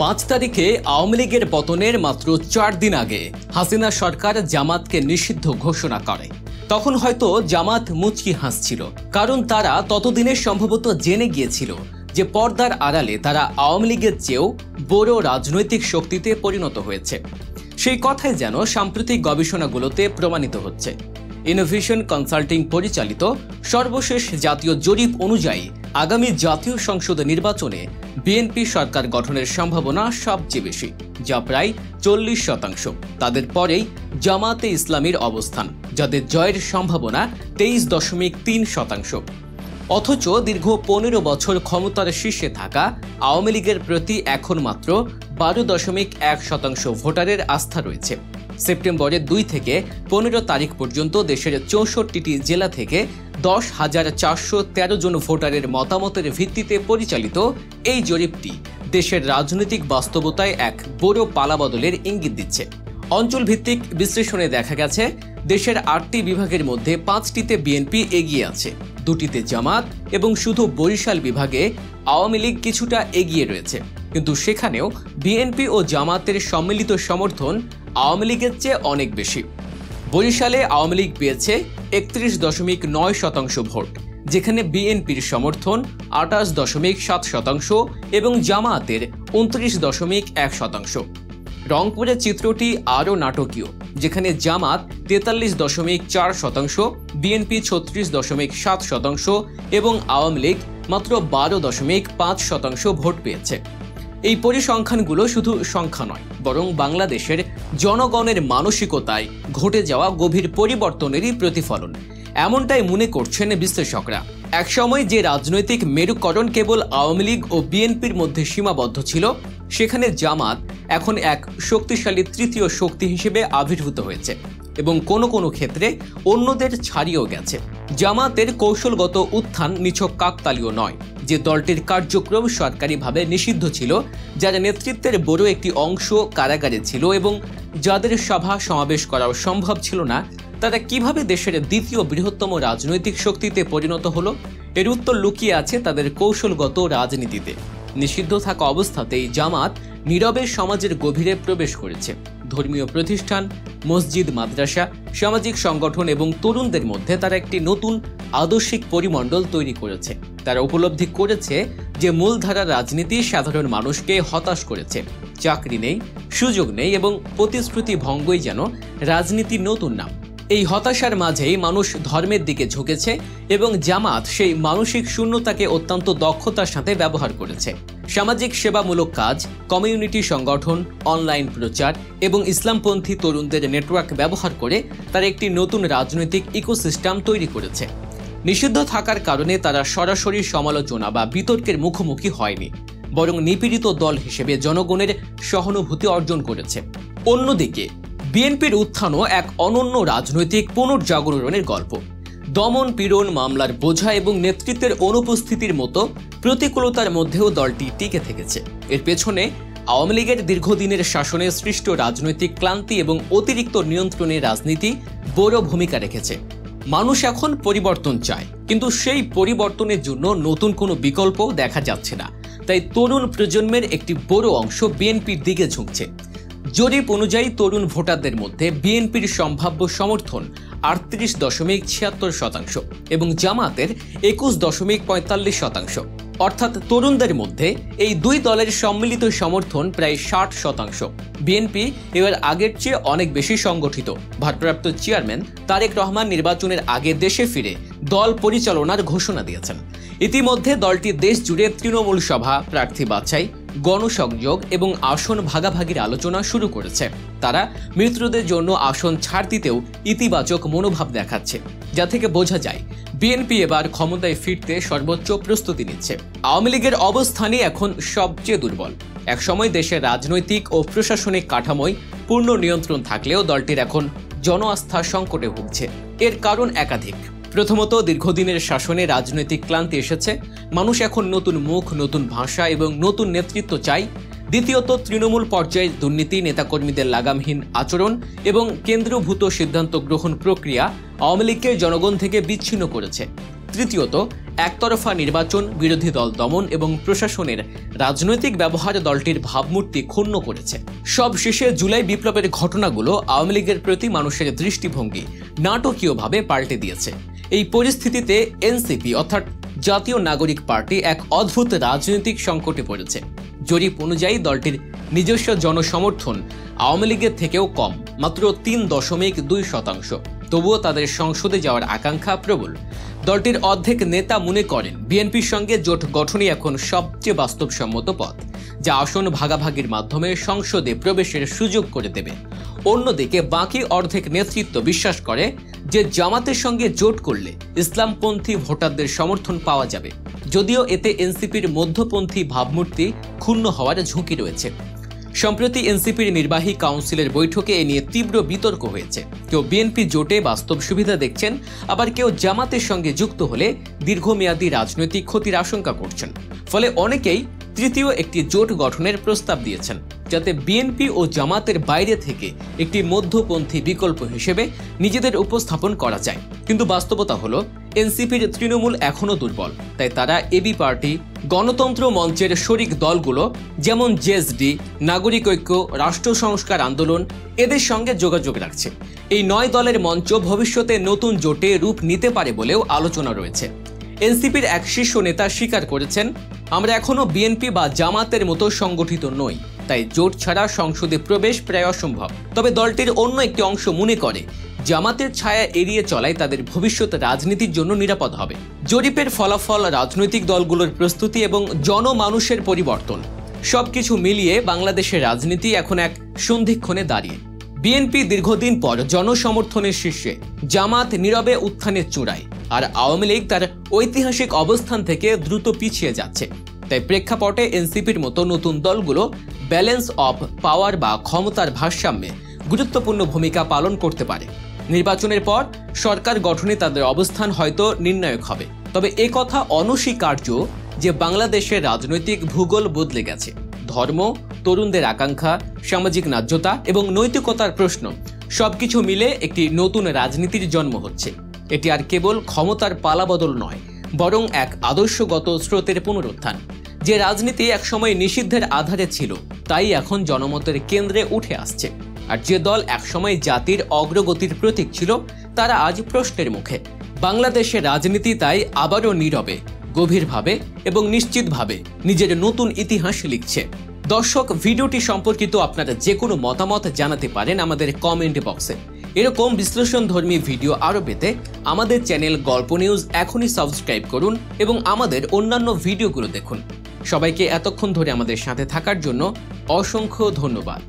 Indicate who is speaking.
Speaker 1: 5 তারিখে আওয়ামী লীগের পতনের মাত্র 4 দিন আগে হাসিনা সরকার জামাতকে নিষিদ্ধ ঘোষণা করে। তখন হয়তো জামাত মুচকি হাসছিল, কারণ তারা ততদিনে সম্ভবত জেনে গিয়েছিল যে পর্দার আড়ালে তারা আওয়ামী লীগের চেয়েও বড় রাজনৈতিক শক্তিতে পরিণত হয়েছে। সেই কথাই যেন সাম্প্রতিক গবেষণাগুলোতে প্রমাণিত হচ্ছে। ইনোভেশন কনসাল্টিং পরিচালিত সর্বশেষ জাতীয় জরিপ অনুযায়ী আগামী জাতীয় সংসদ নির্বাচনে বিএনপি সরকার গঠনের সম্ভাবনা সবচেয়ে বেশি, যা প্রায় 40%। তাদের পরেই জামাতে ইসলামীর অবস্থান, যাদের জয়ের সম্ভাবনা 23.3%। অথচ দীর্ঘ 15 বছর ক্ষমতার শীর্ষে থাকা আওয়ামী লীগের প্রতি এখন মাত্র 12.1% ভোটারের আস্থা রয়েছে। সেপ্টেম্বরের 2 থেকে 15 তারিখ পর্যন্ত দেশের 64টি জেলা থেকে 10,413 জন ভোটারের মতামতের ভিত্তিতে পরিচালিত এই জরিপটি দেশের রাজনৈতিক বাস্তবতায় এক বড় পালাবদলের ইঙ্গিত দিচ্ছে। অঞ্চলভিত্তিক বিশ্লেষণে দেখা গেছে দেশের 8টি বিভাগের মধ্যে 5টিতে বিএনপি এগিয়ে আছে, 2টিতে জামাত এবং শুধু বরিশাল বিভাগে আওয়ামী লীগ কিছুটা এগিয়ে রয়েছে। কিন্তু সেখানেও বিএনপি ও জামাতের সম্মিলিত সমর্থন আওয়ামী লীগের চেয়ে অনেক বেশি। বরিশালে আওয়ামী লীগ পেয়েছে 31.9% ভোট, যেখানে বিএনপির সমর্থন 28.7% এবং জামায়াতের 29.1%। রংপুরের চিত্রটি আরও নাটকীয়, যেখানে জামাত 43.4%, বিএনপি 36.7% এবং আওয়ামী লীগ মাত্র 12.5% ভোট পেয়েছে। এই পরিসংখ্যানগুলো শুধু সংখ্যা নয়, বরং বাংলাদেশের জনগণের মানসিকতায় ঘটে যাওয়া গভীর পরিবর্তনেরই প্রতিফলন, এমনটাই মনে করছেন বিশ্লেষকরা। একসময় যে রাজনৈতিক মেরুকরণ কেবল আওয়ামী লীগ ও বিএনপির মধ্যে সীমাবদ্ধ ছিল, সেখানে জামাত এখন এক শক্তিশালী তৃতীয় শক্তি হিসেবে আবির্ভূত হয়েছে এবং কোনো ক্ষেত্রে অন্যদের ছাড়িয়েও গেছে। জামাতের কৌশলগত উত্থান নিছক কাকতালীয় নয়। যে দলটির কার্যক্রম সরকারিভাবে নিষিদ্ধ ছিল, যার নেতৃত্বের বড় একটি অংশ কারাগারে ছিল এবং যাদের সভা সমাবেশ করাও সম্ভব ছিল না, তারা কিভাবে দেশের দ্বিতীয় বৃহত্তম রাজনৈতিক শক্তিতে পরিণত হলো? এর উত্তর লুকিয়ে আছে তাদের কৌশলগত রাজনীতিতে। নিষিদ্ধ থাকা অবস্থাতেই জামাত নীরবে সমাজের গভীরে প্রবেশ করেছে। ধর্মীয় প্রতিষ্ঠান, মসজিদ, মাদ্রাসা, সামাজিক সংগঠন এবং তরুণদের মধ্যে তারা একটি নতুন আদর্শিক পরিমণ্ডল তৈরি করেছে। তারা উপলব্ধি করেছে যে মূলধারার রাজনীতি সাধারণ মানুষকে হতাশ করেছে। চাকরি নেই, সুযোগ নেই এবং প্রতিশ্রুতি ভঙ্গই যেন রাজনীতির নতুন নাম। এই হতাশার মাঝেই মানুষ ধর্মের দিকে ঝুঁকেছে এবং জামাত সেই মানসিক শূন্যতাকে অত্যন্ত দক্ষতার সাথে ব্যবহার করেছে। সামাজিক সেবামূলক কাজ, কমিউনিটি সংগঠন, অনলাইন প্রচার এবং ইসলামপন্থী তরুণদের নেটওয়ার্ক ব্যবহার করে তারা একটি নতুন রাজনৈতিক ইকোসিস্টেম তৈরি করেছে। নিষিদ্ধ থাকার কারণে তারা সরাসরি সমালোচনা বা বিতর্কের মুখোমুখি হয়নি, বরং নিপীড়িত দল হিসেবে জনগণের সহানুভূতি অর্জন করেছে। অন্যদিকে বিএনপির উত্থানও এক অনন্য রাজনৈতিক পুনর্জাগরণের গল্প। দমন পীড়ন, মামলার বোঝা এবং নেতৃত্বের অনুপস্থিতির মতো প্রতিকূলতার মধ্যেও দলটি টিকে থেকেছে। এর পেছনে আওয়ামী লীগের দীর্ঘদিনের শাসনে সৃষ্ট রাজনৈতিক ক্লান্তি এবং অতিরিক্ত নিয়ন্ত্রণের রাজনীতি বড় ভূমিকা রেখেছে। মানুষ এখন পরিবর্তন চায়, কিন্তু সেই পরিবর্তনের জন্য নতুন কোনো বিকল্প দেখা যাচ্ছে না। তাই তরুণ প্রজন্মের একটি বড় অংশ বিএনপির দিকে ঝুঁকছে। জরিপ অনুযায়ী তরুণ ভোটারদের মধ্যে বিএনপির সম্ভাব্য সমর্থন 38.76% এবং জামাতের 21.45%। অর্থাৎ তরুণদের মধ্যে এই দুই দলের সম্মিলিত সমর্থন প্রায় 60%। বিএনপি এবার আগের চেয়ে অনেক বেশি সংগঠিত। ভারপ্রাপ্ত চেয়ারম্যান তারেক রহমান নির্বাচনের আগে দেশে ফিরে দল পরিচালনার ঘোষণা দিয়েছেন। ইতিমধ্যে দলটি দেশ জুড়ে তৃণমূল সভা, প্রার্থী বাছাই, গণসংযোগ এবং আসন ভাগাভাগির আলোচনা শুরু করেছে। তারা মিত্রদের জন্য আসন ছাড় দিতেও ইতিবাচক মনোভাব দেখাচ্ছে, যা থেকে বোঝা যায় বিএনপি এবার ক্ষমতায় ফিরতে সর্বোচ্চ প্রস্তুতি নিচ্ছে। আওয়ামী লীগের অবস্থানই এখন সবচেয়ে দুর্বল। একসময় দেশের রাজনৈতিক ও প্রশাসনিক কাঠামোয় পূর্ণ নিয়ন্ত্রণ থাকলেও দলটির এখন জন আস্থা সংকটে ভুগছে। এর কারণ একাধিক। প্রথমত, দীর্ঘদিনের শাসনে রাজনৈতিক ক্লান্তি এসেছে। মানুষ এখন নতুন মুখ, নতুন ভাষা এবং নতুন নেতৃত্ব চায়। দ্বিতীয়ত, তৃণমূল পর্যায়ে দুর্নীতি, নেতাকর্মীদের লাগামহীন আচরণ এবং কেন্দ্রীভূত সিদ্ধান্ত গ্রহণ প্রক্রিয়া আওয়ামী লীগকে জনগণ থেকে বিচ্ছিন্ন করেছে। তৃতীয়ত, একতরফা নির্বাচন, বিরোধী দল দমন এবং প্রশাসনের রাজনৈতিক ব্যবহার দলটির ভাবমূর্তি ক্ষুণ্ণ করেছে। সবশেষে জুলাই বিপ্লবের ঘটনাগুলো আওয়ামী লীগের প্রতি মানুষের দৃষ্টিভঙ্গি নাটকীয়ভাবে পাল্টে দিয়েছে। এই পরিস্থিতিতে এনসিপি অর্থাৎ জাতীয় নাগরিক পার্টি এক অদ্ভুত রাজনৈতিক সংকটে পড়েছে। জরিপ অনুযায়ী দলটির নিজস্ব জনসমর্থন আওয়ামী লীগের থেকেও কম, মাত্র 3.2%। তবুও তাদের সংসদে যাওয়ার আকাঙ্ক্ষা প্রবল। দলটির অর্ধেক নেতা মনে করেন বিএনপির সঙ্গে জোট গঠনই এখন সবচেয়ে বাস্তবসম্মত পথ, যা আসন ভাগাভাগির মাধ্যমে সংসদে প্রবেশের সুযোগ করে দেবে। অন্যদিকে বাকি অর্ধেক নেতৃত্ব বিশ্বাস করে যে জামাতের সঙ্গে জোট করলে ইসলামপন্থী ভোটারদের সমর্থন পাওয়া যাবে, যদিও এতে এনসিপির মধ্যপন্থী ভাবমূর্তি ক্ষুণ্ণ হওয়ার ঝুঁকি রয়েছে। সম্প্রতি এনসিপির নির্বাহী কাউন্সিলের বৈঠকে এ নিয়ে তীব্র বিতর্ক হয়েছে। কেউ বিএনপি জোটে বাস্তব সুবিধা দেখছেন, আবার কেউ জামাতের সঙ্গে যুক্ত হলে দীর্ঘমেয়াদী রাজনৈতিক ক্ষতির আশঙ্কা করছেন। ফলে অনেকেই তৃতীয় একটি জোট গঠনের প্রস্তাব দিয়েছেন, যাতে বিএনপি ও জামাতের বাইরে থেকে একটি মধ্যপন্থী বিকল্প হিসেবে নিজেদের উপস্থাপন করা যায়। কিন্তু বাস্তবতা হলো এনসিপির তৃণমূল এখনও দুর্বল, তাই তারা এবি পার্টি, গণতন্ত্র মঞ্চের শরিক দলগুলো যেমন জেএসডি, নাগরিক ঐক্য, রাষ্ট্র সংস্কার আন্দোলন এদের সঙ্গে যোগাযোগ রাখছে। এই 9 দলের মঞ্চ ভবিষ্যতে নতুন জোটে রূপ নিতে পারে বলেও আলোচনা রয়েছে। এনসিপির এক শীর্ষ নেতা স্বীকার করেছেন, আমরা এখনো বিএনপি বা জামাতের মতো সংগঠিত নই, তাই জোট ছাড়া সংসদে প্রবেশ প্রায় অসম্ভব। তবে দলটির অন্য একটি অংশ মনে করে জামাতের ছায়া এড়িয়ে চলাই তাদের ভবিষ্যৎ রাজনীতির জন্য নিরাপদ হবে। জরিপের ফলাফল, রাজনৈতিক দলগুলোর প্রস্তুতি এবং জনমানুষের পরিবর্তন সবকিছু মিলিয়ে বাংলাদেশের রাজনীতি এখন এক সন্ধিক্ষণে দাঁড়িয়ে। বিএনপি দীর্ঘদিন পর জনসমর্থনের শীর্ষে, জামাত নীরবে উত্থানের চূড়ায়, আর আওয়ামী লীগ তার ঐতিহাসিক অবস্থান থেকে দ্রুত পিছিয়ে যাচ্ছে। তাই প্রেক্ষাপটে এনসিপির মতো নতুন দলগুলো ব্যালেন্স অফ পাওয়ার বা ক্ষমতার ভারসাম্যে গুরুত্বপূর্ণ ভূমিকা পালন করতে পারে। নির্বাচনের পর সরকার গঠনে তাদের অবস্থান হয়তো নির্ণায়ক হবে। তবে এ কথা অনস্বীকার্য যে বাংলাদেশের রাজনৈতিক ভূগোল বদলে গেছে। ধর্ম, তরুণদের আকাঙ্ক্ষা, সামাজিক ন্যায্যতা এবং নৈতিকতার প্রশ্ন সবকিছু মিলে একটি নতুন রাজনীতির জন্ম হচ্ছে। এটি আর কেবল ক্ষমতার পালাবদল নয়, বরং এক আদর্শগত স্রোতের পুনরুত্থান। যে রাজনীতি একসময় নিষিদ্ধের আধারে ছিল, তাই এখন জনমতের কেন্দ্রে উঠে আসছে। আর যে দল একসময় জাতির অগ্রগতির প্রতীক ছিল, তারা আজ প্রশ্নের মুখে। বাংলাদেশের রাজনীতি তাই আবারও নীরবে, গভীরভাবে এবং নিশ্চিতভাবে নিজের নতুন ইতিহাস লিখছে। দর্শক, ভিডিওটি সম্পর্কিত আপনারা যে কোনো মতামত জানাতে পারেন আমাদের কমেন্ট বক্সে। এরকম বিশ্লেষণধর্মী ভিডিও আরও পেতে আমাদের চ্যানেল গল্প নিউজ এখনই সাবস্ক্রাইব করুন এবং আমাদের অন্যান্য ভিডিওগুলো দেখুন। সবাইকে এতক্ষণ ধরে আমাদের সাথে থাকার জন্য অসংখ্য ধন্যবাদ।